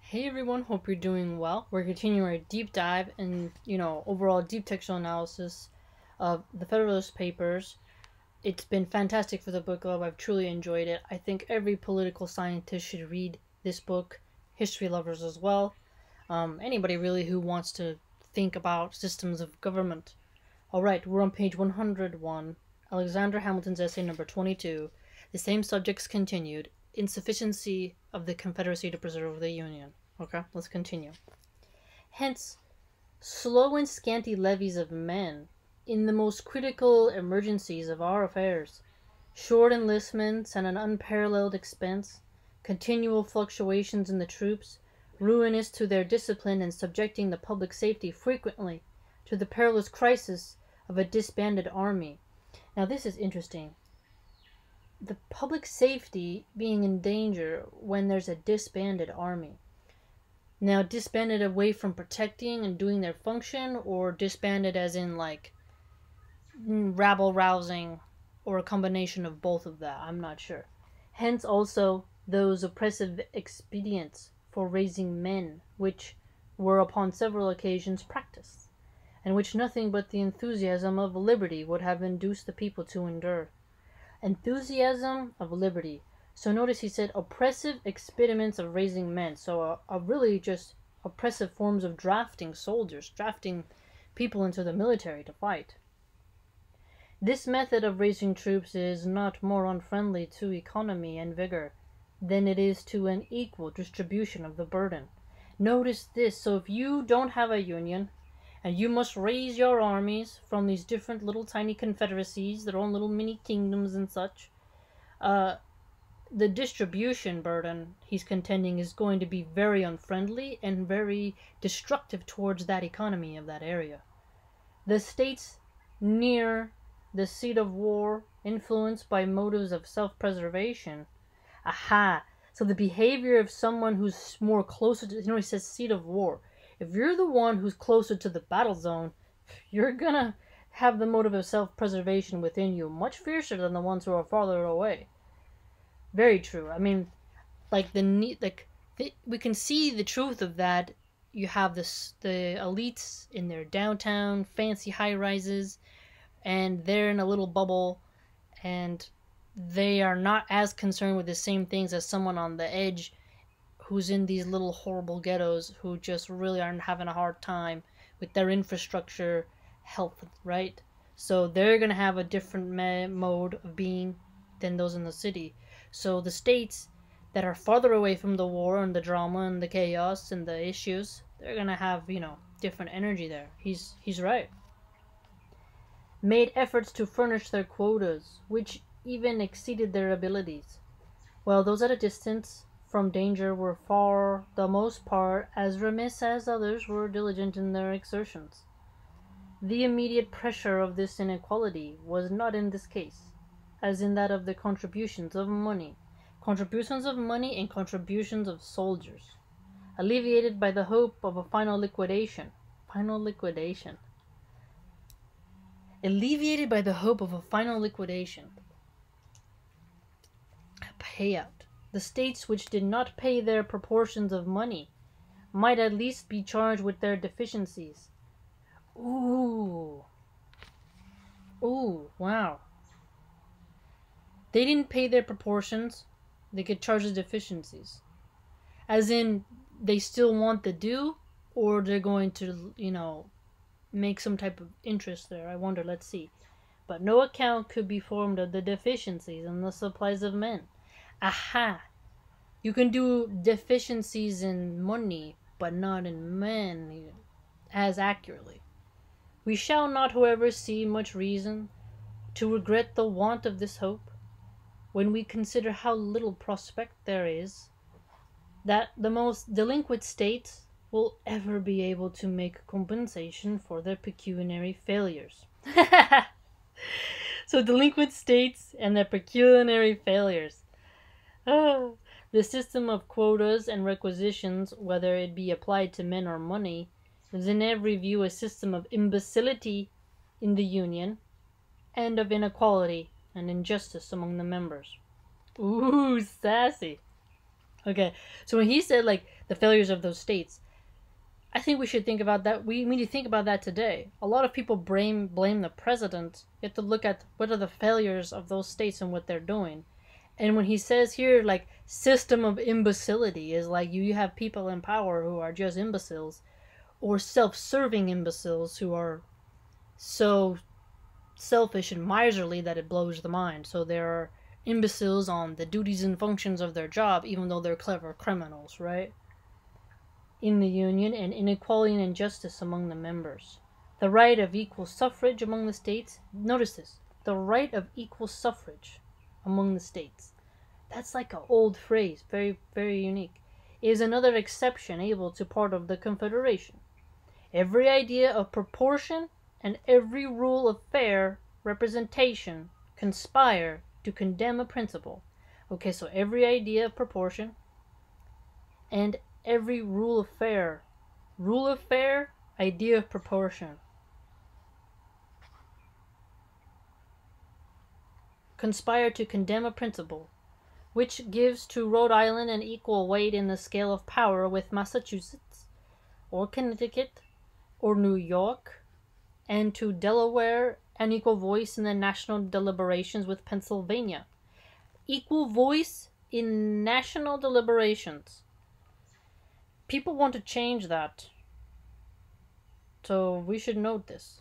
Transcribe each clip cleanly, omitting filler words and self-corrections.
Hey everyone, hope you're doing well. We're continuing our deep dive and, overall deep textual analysis of the Federalist Papers. It's been fantastic for the book club. I've truly enjoyed it. I think every political scientist should read this book, history lovers as well. Anybody really who wants to think about systems of government. Alright, we're on page 101, Alexander Hamilton's essay number 22, the same subjects continued, insufficiency of the Confederacy to preserve the Union. Okay, let's continue. Hence, slow and scanty levies of men in the most critical emergencies of our affairs, short enlistments and an unparalleled expense, continual fluctuations in the troops, ruinous to their discipline and subjecting the public safety frequently to the perilous crisis of a disbanded army. Now this is interesting. The public safety being in danger when there's a disbanded army. Now, disbanded away from protecting and doing their function, or disbanded as in like rabble rousing, or a combination of both of that? I'm not sure. Hence also those oppressive expedients for raising men, which were upon several occasions practiced, and which nothing but the enthusiasm of liberty would have induced the people to endure. Enthusiasm of liberty. So notice he said oppressive expedients of raising men. So a really just oppressive forms of drafting soldiers, drafting people into the military to fight. This method of raising troops is not more unfriendly to economy and vigor than it is to an equal distribution of the burden. Notice this. So if you don't have a union, and you must raise your armies from these different little tiny confederacies, their own little mini kingdoms and such, the distribution burden, he's contending, is going to be very unfriendly and very destructive towards that economy of that area. The states near the seat of war, influenced by motives of self-preservation. Aha! So the behavior of someone who's more closer to, he says seat of war. If you're the one who's closer to the battle zone, you're gonna have the motive of self-preservation within you much fiercer than the ones who are farther away. Very true. I mean, we can see the truth of that. You have the elites in their downtown fancy high-rises, and they're in a little bubble, and they are not as concerned with the same things as someone on the edge who's in these little horrible ghettos who just really aren't having a hard time with their infrastructure, health, right? So they're going to have a different mode of being than those in the city. So the states that are farther away from the war and the drama and the chaos and the issues, they're going to have, different energy there. He's right. Made efforts to furnish their quotas, which even exceeded their abilities, while those at a distance from danger were for the most part as remiss as others were diligent in their exertions. The immediate pressure of this inequality was not in this case, as in that of the contributions of money and contributions of soldiers, alleviated by the hope of a final liquidation. Alleviated by the hope of a final liquidation. A payout. The states which did not pay their proportions of money might at least be charged with their deficiencies. Ooh, wow. They didn't pay their proportions, they get charged with deficiencies. As in, they still want the due, or they're going to, make some type of interest there. I wonder, let's see. But no account could be formed of the deficiencies in the supplies of men. Aha! You can do deficiencies in money, but not in men as accurately. We shall not, however, see much reason to regret the want of this hope, when we consider how little prospect there is that the most delinquent states will ever be able to make compensation for their pecuniary failures. So delinquent states and their pecuniary failures. The system of quotas and requisitions, whether it be applied to men or money, is in every view a system of imbecility in the Union, and of inequality and injustice among the members. Ooh, sassy. Okay, so when he said like the failures of those states, I think we should think about that. We need to think about that today. A lot of people blame the president. You have to look at what are the failures of those states and what they're doing. And when he says here, like, system of imbecility is like you have people in power who are just imbeciles, or self-serving imbeciles who are so selfish and miserly that it blows the mind. So there are imbeciles on the duties and functions of their job, even though they're clever criminals, right? In the Union, and inequality and injustice among the members. The right of equal suffrage among the states. Notice this. The right of equal suffrage among the states. That's like an old phrase, very, very unique. Is another exception able to part of the Confederation. Every idea of proportion and every rule of fair representation conspire to condemn a principle. Okay, so every idea of proportion and every rule of fair, idea of proportion, conspire to condemn a principle, which gives to Rhode Island an equal weight in the scale of power with Massachusetts, or Connecticut, or New York, and to Delaware an equal voice in the national deliberations with Pennsylvania. Equal voice in national deliberations. People want to change that, so we should note this.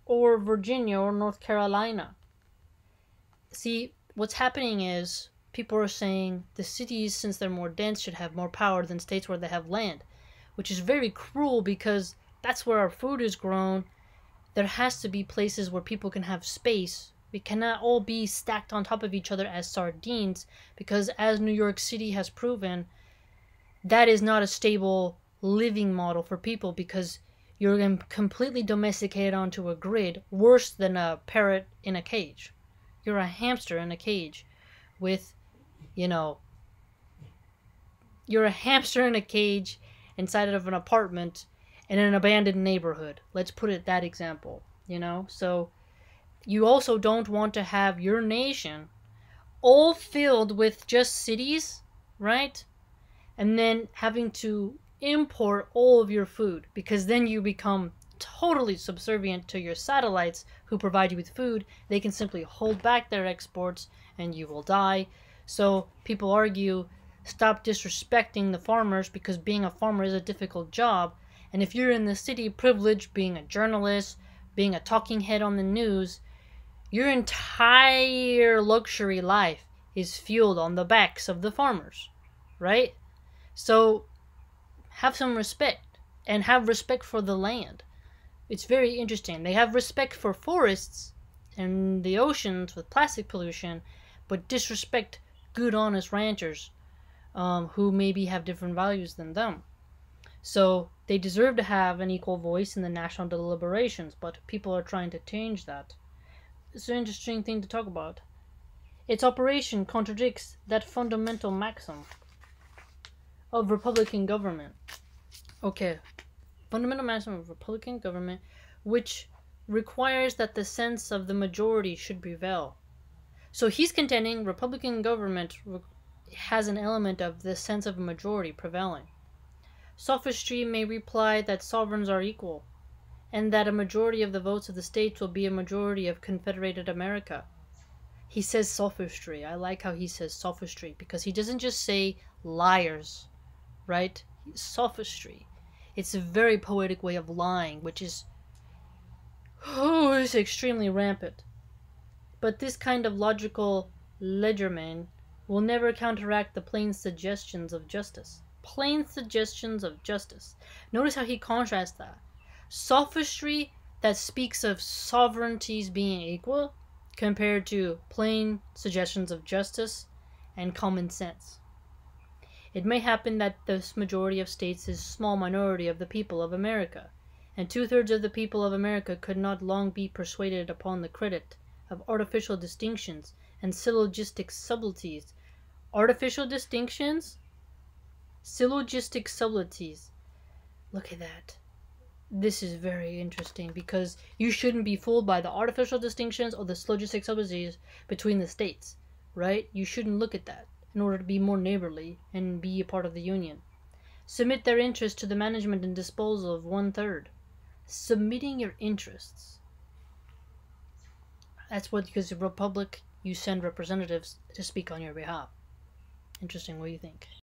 Or Virginia or North Carolina. See, what's happening is people are saying the cities, since they're more dense, should have more power than states where they have land, which is very cruel because that's where our food is grown. There has to be places where people can have space. We cannot all be stacked on top of each other as sardines, because as New York City has proven, that is not a stable living model for people, because you're completely domesticated onto a grid, worse than a parrot in a cage. You're a hamster in a cage with, you're a hamster in a cage inside of an apartment in an abandoned neighborhood. Let's put it that example, So you also don't want to have your nation all filled with just cities, right? And then having to import all of your food, because then you become totally subservient to your satellites who provide you with food. They can simply hold back their exports and you will die. So people argue, stop disrespecting the farmers, because being a farmer is a difficult job. And if you're in the city, privileged, being a journalist, being a talking head on the news, your entire luxury life is fueled on the backs of the farmers, right? So have some respect, and have respect for the land. It's very interesting. They have respect for forests and the oceans with plastic pollution, but disrespect good, honest ranchers who maybe have different values than them. So they deserve to have an equal voice in the national deliberations, but people are trying to change that. It's an interesting thing to talk about. Its operation contradicts that fundamental maxim of Republican government. Okay, fundamental maxim of Republican government, which requires that the sense of the majority should prevail. So he's contending Republican government has an element of the sense of a majority prevailing. Sophistry may reply that sovereigns are equal, and that a majority of the votes of the states will be a majority of Confederated America. He says sophistry. I like how he says sophistry, because he doesn't just say liars, right? Sophistry. It's a very poetic way of lying, which is extremely rampant. But this kind of logical legerdemain will never counteract the plain suggestions of justice. Plain suggestions of justice. Notice how he contrasts that. Sophistry that speaks of sovereignties being equal compared to plain suggestions of justice and common sense. It may happen that this majority of states is a small minority of the people of America, and 2/3 of the people of America could not long be persuaded upon the credit of artificial distinctions and syllogistic subtleties. Artificial distinctions? Syllogistic subtleties. Look at that. This is very interesting, because you shouldn't be fooled by the artificial distinctions or the syllogistic subtleties between the states, right? You shouldn't look at that. in order to be more neighborly and be a part of the union. Submit their interests to the management and disposal of 1/3. Submitting your interests. That's what, because the Republic, you send representatives to speak on your behalf. Interesting. What do you think?